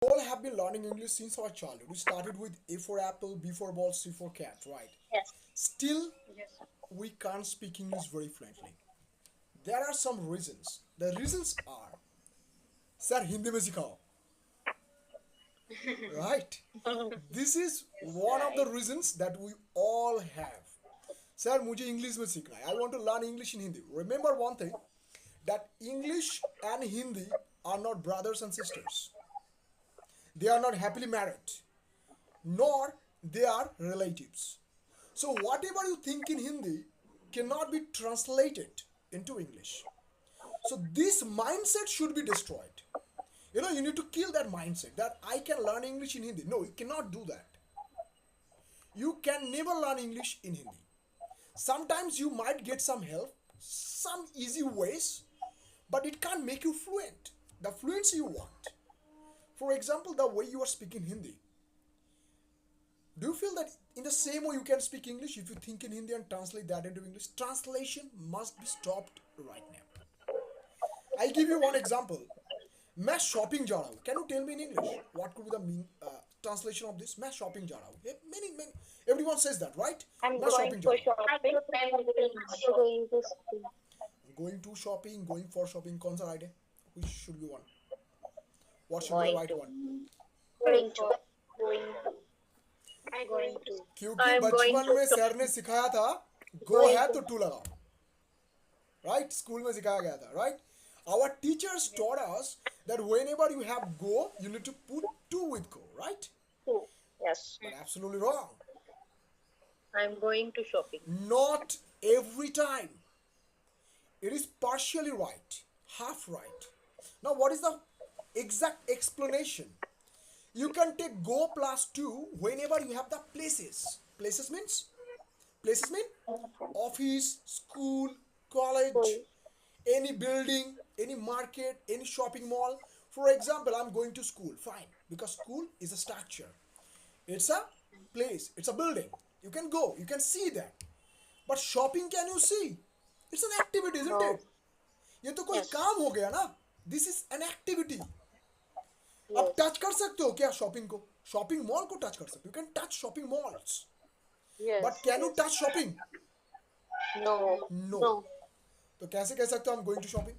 all have been learning English since our childhood. We started with A for apple, B for ball, C for cat, right? Yes. Still, Yes. we can't speak English very fluently. There are some reasons. The reasons are, sir, Hindi में सिखाओ, right? This is one of the Right. reasons that we all have. Sir मुझे English में सीखना है. I want to learn English in Hindi. Remember one thing, that English and Hindi are not brothers and sisters. They are not happily married, nor they are relatives. So whatever you think in Hindi cannot be translated into English. So this mindset should be destroyed. You need to kill that mindset that I can learn English in Hindi. No, you cannot do that. You can never learn English in Hindi. Sometimes you might get some help, some easy ways, but it can't make you fluent. The fluency you want. For example, the way you are speaking Hindi. Do you feel that in the same way you can speak English if you think in Hindi and translate that into English? Translation must be stopped right now. I'll give you one example. मैं shopping जा रहा हूँ. Can you tell me in English what could be the translation of this? मैं shopping जा रहा हूँ. Many everyone says that, right? I'm मैं going shopping जा for रहा हूँ. shopping. I'm going to school. Going to shopping, going for shopping. कौन सा right है? Which should be one? What should be the Going right to. one? Going to. Going to. I'm going to. क्योंकि I'm going बचपन to में sir ने shopping. सिखाया था, go Going है to. तो टू लगाओ. Right? स्कूल में सिखाया गया था, right? Our teachers taught us that whenever you have go, you need to put to with go, right? Two. Yes. But absolutely wrong. I'm going to shopping. Not every time. It is partially right, half right. Now, what is the exact explanation? You can take go plus to whenever you have the places. Places mean office, school, college, School. any building, any market, any shopping mall. For example, I'm going to school. Fine, because school is a structure. It's a place. It's a building. You can go. You can see that. But shopping, can you see? It's an activity, isn't No. it? ये तो कोई Yes. काम हो गया ना. This is an activity. अब Yes. Touch कर सकते हो क्या शॉपिंग को? शॉपिंग मॉल को टच कर सकते हो. You can touch shopping malls. Yes. But can you touch shopping? No. No. No. तो कैसे कह सकते हो I'm going to shopping?